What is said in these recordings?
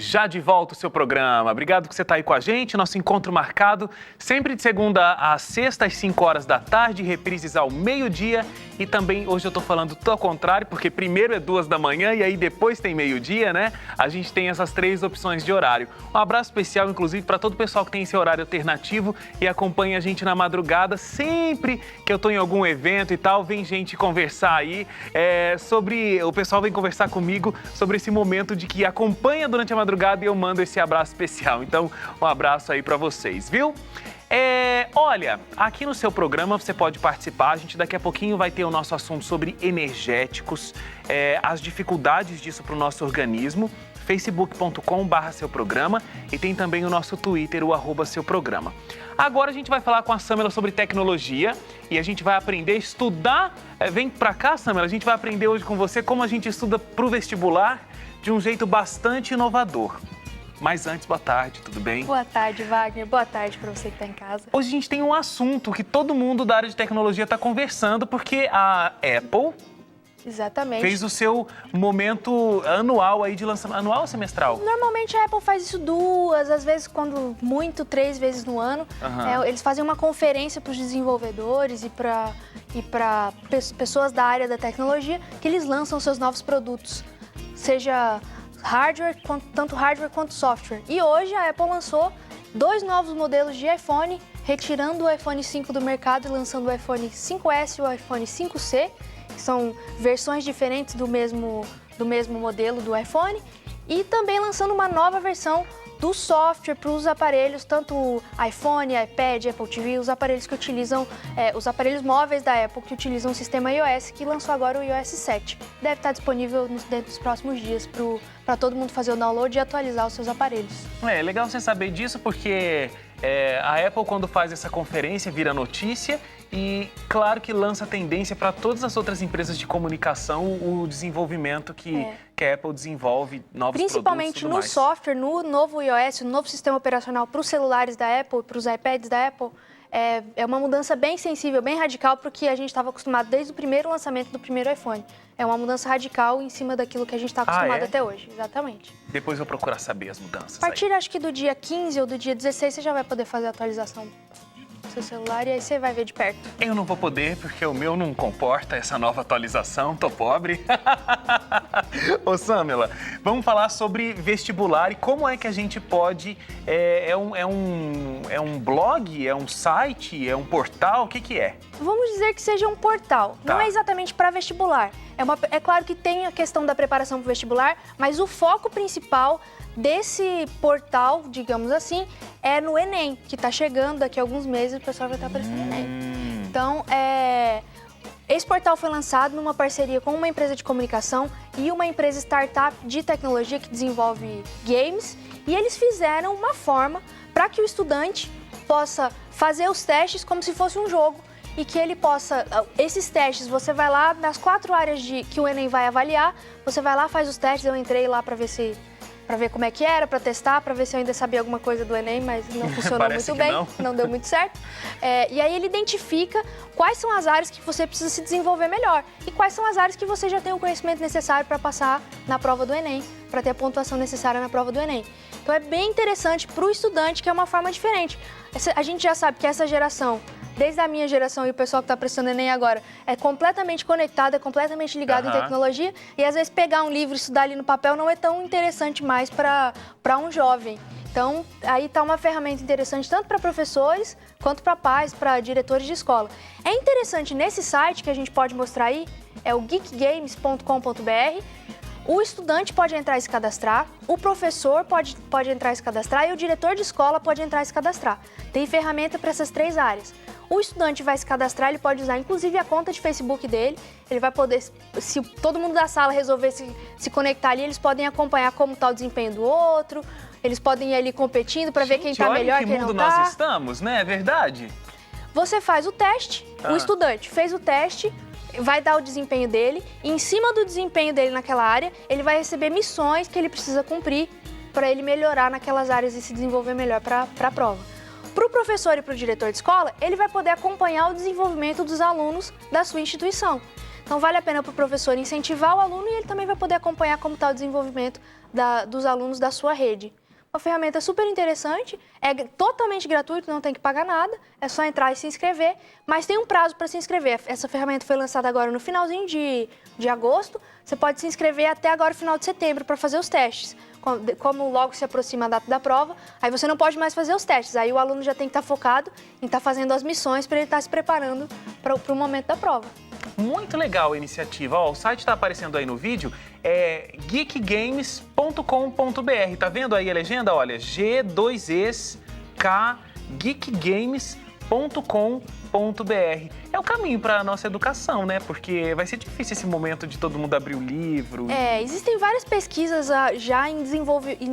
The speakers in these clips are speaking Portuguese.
já de volta o seu programa. Obrigado que você está aí com a gente. Nosso encontro marcado sempre de segunda a sexta, às 5 horas da tarde, reprises ao meio-dia. E também hoje eu estou falando tudo ao contrário, porque primeiro é 2 da manhã e aí depois tem meio-dia, né? A gente tem essas 3 opções de horário. Um abraço especial, inclusive, para todo o pessoal que tem esse horário alternativo e acompanha a gente na madrugada. Sempre que eu estou em algum evento e tal, vem gente conversar aí o pessoal vem conversar comigo sobre esse momento de que acompanha durante a madrugada e eu mando esse abraço especial. Então, um abraço aí para vocês, viu? Olha, aqui no seu programa você pode participar, a gente daqui a pouquinho vai ter o nosso assunto sobre energéticos, as dificuldades disso para o nosso organismo, facebook.com/seu programa e tem também o nosso Twitter, o @seu programa. Agora a gente vai falar com a Samela sobre tecnologia e a gente vai aprender a estudar. Vem pra cá, Samela, a gente vai aprender hoje com você como a gente estuda pro vestibular de um jeito bastante inovador. Mas antes, boa tarde, tudo bem? Boa tarde, Wagner. Boa tarde para você que está em casa. Hoje a gente tem um assunto que todo mundo da área de tecnologia está conversando, porque a Apple... Exatamente. Fez o seu momento anual aí de lançamento. Anual ou semestral? Normalmente a Apple faz isso 2, às vezes quando muito 3 vezes no ano. Eles fazem uma conferência para os desenvolvedores e para pessoas da área da tecnologia que eles lançam seus novos produtos, seja hardware, tanto hardware quanto software. E hoje a Apple lançou 2 novos modelos de iPhone, retirando o iPhone 5 do mercado e lançando o iPhone 5S e o iPhone 5C, que são versões diferentes do mesmo modelo do iPhone, e também lançando uma nova versão do software para os aparelhos, tanto iPhone, iPad, Apple TV, os aparelhos que utilizam, os aparelhos móveis da Apple que utilizam o sistema iOS, que lançou agora o iOS 7. Deve estar disponível dentro dos próximos dias para todo mundo fazer o download e atualizar os seus aparelhos. É legal você saber disso porque a Apple, quando faz essa conferência, vira notícia e, claro, que lança tendência para todas as outras empresas de comunicação o desenvolvimento que a Apple desenvolve novos principalmente produtos, no software, no novo iOS, no novo sistema operacional para os celulares da Apple, para os iPads da Apple. É uma mudança bem sensível, bem radical para o que a gente estava acostumado desde o primeiro lançamento do primeiro iPhone. É uma mudança radical em cima daquilo que a gente está acostumado até hoje, exatamente. Depois eu vou procurar saber as mudanças. A partir, acho que do dia 15 ou do dia 16, você já vai poder fazer a atualização do seu celular e aí você vai ver de perto. Eu não vou poder porque o meu não comporta essa nova atualização, tô pobre. Ô Samela, vamos falar sobre vestibular e como é que a gente pode... É um blog? É um site? É um portal? O que é? Vamos dizer que seja um portal. Tá. Não é exatamente para vestibular. É claro que tem a questão da preparação para o vestibular, mas o foco principal desse portal, digamos assim, é no Enem, que está chegando daqui a alguns meses, o pessoal já está prestando Enem. Então, esse portal foi lançado numa parceria com uma empresa de comunicação e uma empresa startup de tecnologia que desenvolve games, e eles fizeram uma forma para que o estudante possa fazer os testes como se fosse um jogo e que ele possa... Esses testes, você vai lá nas 4 áreas que o Enem vai avaliar, você vai lá, faz os testes, eu entrei lá para ver como é que era, para testar, para ver se eu ainda sabia alguma coisa do Enem, mas não funcionou muito bem, não deu muito certo. E aí ele identifica quais são as áreas que você precisa se desenvolver melhor e quais são as áreas que você já tem o conhecimento necessário para passar na prova do Enem, para ter a pontuação necessária na prova do Enem. Então é bem interessante para o estudante, que é uma forma diferente. A gente já sabe que essa geração, desde a minha geração e o pessoal que está prestando Enem agora, é completamente conectado, é completamente ligado em tecnologia, e às vezes pegar um livro e estudar ali no papel não é tão interessante mais para um jovem. Então, aí está uma ferramenta interessante tanto para professores, quanto para pais, para diretores de escola. É interessante nesse site, que a gente pode mostrar aí, é o geekgames.com.br, o estudante pode entrar e se cadastrar, o professor pode entrar e se cadastrar e o diretor de escola pode entrar e se cadastrar. Tem ferramenta para essas 3 áreas. O estudante vai se cadastrar, ele pode usar inclusive a conta de Facebook dele, ele vai poder, se todo mundo da sala resolver se conectar ali, eles podem acompanhar como está o desempenho do outro, eles podem ir ali competindo para ver quem está melhor, quem não está. Que mundo nós estamos, né? É verdade? Você faz o teste, o estudante fez o teste, vai dar o desempenho dele, e em cima do desempenho dele naquela área, ele vai receber missões que ele precisa cumprir para ele melhorar naquelas áreas e se desenvolver melhor para a prova. Para o professor e para o diretor de escola, ele vai poder acompanhar o desenvolvimento dos alunos da sua instituição. Então vale a pena para o professor incentivar o aluno e ele também vai poder acompanhar como está o desenvolvimento dos alunos da sua rede. Uma ferramenta super interessante, é totalmente gratuito, não tem que pagar nada, é só entrar e se inscrever, mas tem um prazo para se inscrever. Essa ferramenta foi lançada agora no finalzinho de agosto, você pode se inscrever até agora, final de setembro, para fazer os testes. Como logo se aproxima a data da prova, aí você não pode mais fazer os testes, aí o aluno já tem que estar focado em estar fazendo as missões para ele estar se preparando para o momento da prova. Muito legal a iniciativa. Ó, o site está aparecendo aí no vídeo, é geekgames.com.br. Tá vendo aí a legenda? Olha, G2ES-K geekgames.com.br. É o caminho para a nossa educação, né? Porque vai ser difícil esse momento de todo mundo abrir o livro. Existem várias pesquisas já em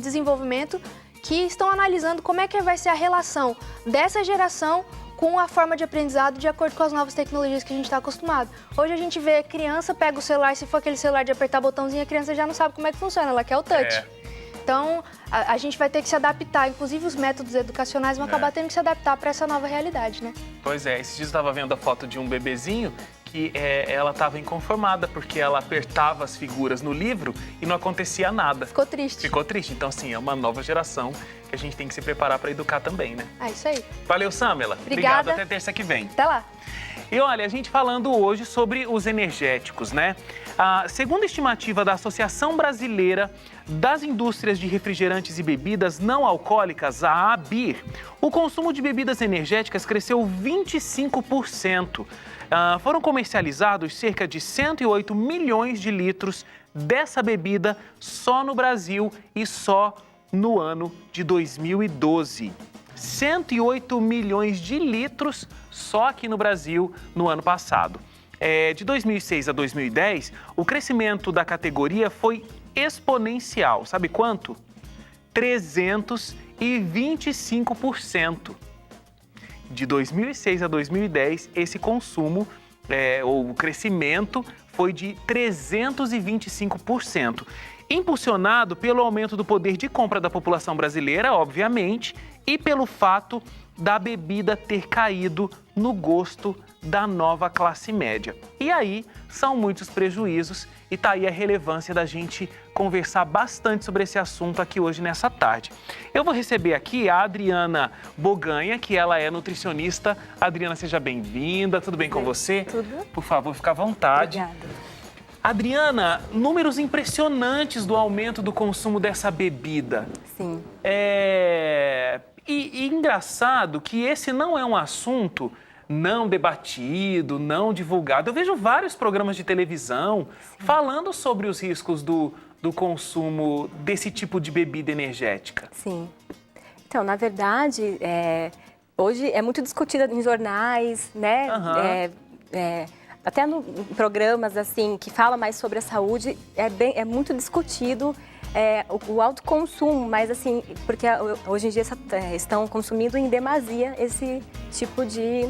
desenvolvimento que estão analisando como é que vai ser a relação dessa geração com a forma de aprendizado de acordo com as novas tecnologias que a gente está acostumado. Hoje a gente vê a criança, pega o celular, se for aquele celular de apertar botãozinho, a criança já não sabe como é que funciona, ela quer o touch. Então, a gente vai ter que se adaptar, inclusive os métodos educacionais vão acabar tendo que se adaptar para essa nova realidade, né? Pois é, esses dias eu estava vendo a foto de um bebezinho que ela estava inconformada porque ela apertava as figuras no livro e não acontecia nada. Ficou triste. Ficou triste. Então, assim, é uma nova geração que a gente tem que se preparar para educar também, né? É isso aí. Valeu, Samela. Obrigada. Obrigado, até terça que vem. Até lá. E olha, a gente falando hoje sobre os energéticos, né? Segundo a estimativa da Associação Brasileira das Indústrias de Refrigerantes e Bebidas Não Alcoólicas, a ABIR, o consumo de bebidas energéticas cresceu 25%. Foram comercializados cerca de 108 milhões de litros dessa bebida só no Brasil e só no ano de 2012. 108 milhões de litros só aqui no Brasil no ano passado. De 2006 a 2010, o crescimento da categoria foi exponencial. Sabe quanto? 325%. De 2006 a 2010, esse consumo, o crescimento, foi de 325%. Impulsionado pelo aumento do poder de compra da população brasileira, obviamente, e pelo fato da bebida ter caído no gosto da nova classe média. E aí, são muitos prejuízos e tá aí a relevância da gente conversar bastante sobre esse assunto aqui hoje nessa tarde. Eu vou receber aqui a Adriana Boganha, que ela é nutricionista. Adriana, seja bem-vinda. Tudo bem com você? Tudo. Por favor, fica à vontade. Obrigada. Adriana, números impressionantes do aumento do consumo dessa bebida. Sim. E engraçado que esse não é um assunto não debatido, não divulgado. Eu vejo vários programas de televisão falando sobre os riscos do consumo desse tipo de bebida energética. Sim. Então, na verdade, hoje é muito discutida em jornais, né? Até em programas assim que falam mais sobre a saúde, é muito discutido o alto consumo, mas assim, porque hoje em dia estão consumindo em demasia esse tipo de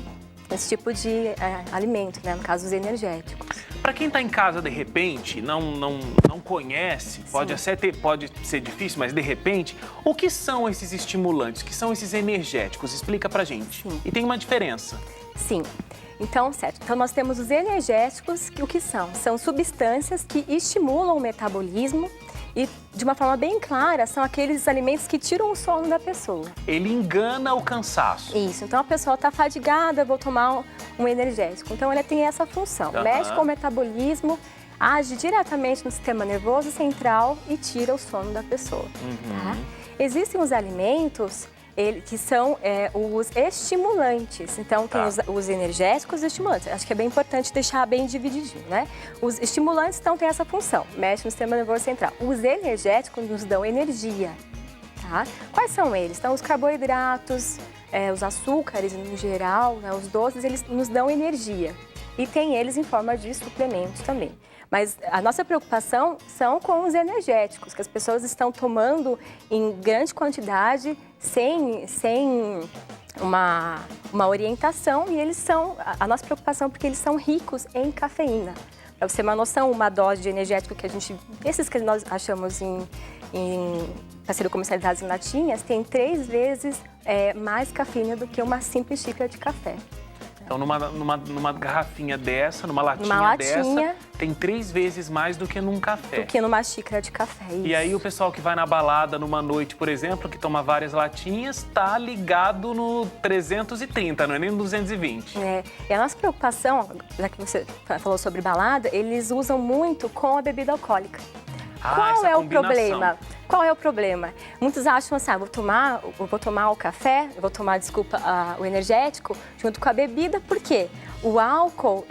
alimento, né? No caso, os energéticos. Para quem está em casa, de repente, não conhece, pode ser difícil, mas de repente, o que são esses estimulantes, o que são esses energéticos? Explica pra gente. Sim. E tem uma diferença. Sim. Então, certo. Então, nós temos os energéticos, que o que são? São substâncias que estimulam o metabolismo e, de uma forma bem clara, são aqueles alimentos que tiram o sono da pessoa. Ele engana o cansaço. Isso. Então, a pessoa está fadigada, vou tomar um energético. Então, ele tem essa função. Mexe com o metabolismo, age diretamente no sistema nervoso central e tira o sono da pessoa. Tá? Existem os alimentos que são os estimulantes. Então, tem os energéticos e os estimulantes. Acho que é bem importante deixar bem divididinho, né? Os estimulantes, então, têm essa função, mexe no sistema nervoso central. Os energéticos nos dão energia, tá? Quais são eles? Então, os carboidratos, os açúcares, no geral, né, os doces, eles nos dão energia. E tem eles em forma de suplementos também. Mas a nossa preocupação são com os energéticos, que as pessoas estão tomando em grande quantidade, sem uma orientação, e eles são, a nossa preocupação, porque eles são ricos em cafeína. Para você ter uma noção, uma dose de energético esses que nós achamos para serem comercializados em latinhas, tem 3 vezes mais cafeína do que uma simples xícara de café. Então, numa garrafinha dessa, numa latinha dessa, tem 3 vezes mais do que num café. Do que numa xícara de café, isso. E aí o pessoal que vai na balada numa noite, por exemplo, que toma várias latinhas, tá ligado no 330, não é nem no 220. E a nossa preocupação, já que você falou sobre balada, eles usam muito com a bebida alcoólica. Qual é o problema? Qual é o problema? Muitos acham assim, eu vou tomar o café, eu vou tomar, o energético junto com a bebida, por quê? O álcool,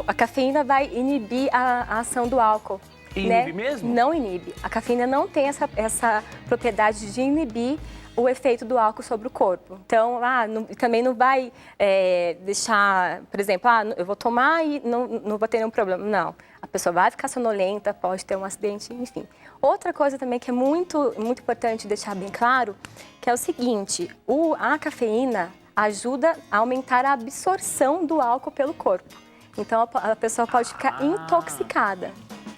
a cafeína vai inibir a ação do álcool. Inibe mesmo? Não inibe. A cafeína não tem essa propriedade de inibir o efeito do álcool sobre o corpo. Então, também não vai deixar, por exemplo, eu vou tomar e não vou ter nenhum problema. Não. A pessoa vai ficar sonolenta, pode ter um acidente, enfim. Outra coisa também que é muito, muito importante deixar bem claro, que é o seguinte, a cafeína ajuda a aumentar a absorção do álcool pelo corpo. Então, a pessoa pode ficar intoxicada.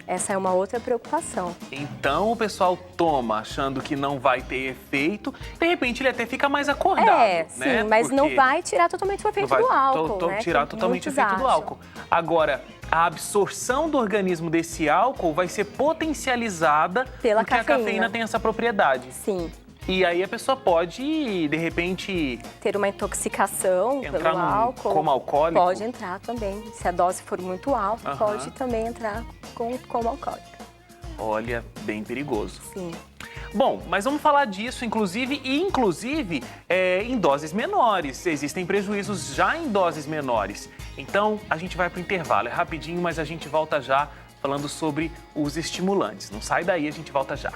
Essa é uma outra preocupação. Então o pessoal toma achando que não vai ter efeito, de repente ele até fica mais acordado, né? Sim, mas não vai tirar totalmente o efeito do álcool, né? Tirar totalmente o efeito do álcool. Agora, a absorção do organismo desse álcool vai ser potencializada porque a cafeína tem essa propriedade. Sim. E aí a pessoa pode, de repente... ter uma intoxicação pelo álcool. Coma alcoólico? Pode entrar também. Se a dose for muito alta, pode também entrar com coma alcoólico. Olha, bem perigoso. Sim. Bom, mas vamos falar disso, inclusive em doses menores. Existem prejuízos já em doses menores. Então, a gente vai para o intervalo. É rapidinho, mas a gente volta já falando sobre os estimulantes. Não sai daí, a gente volta já.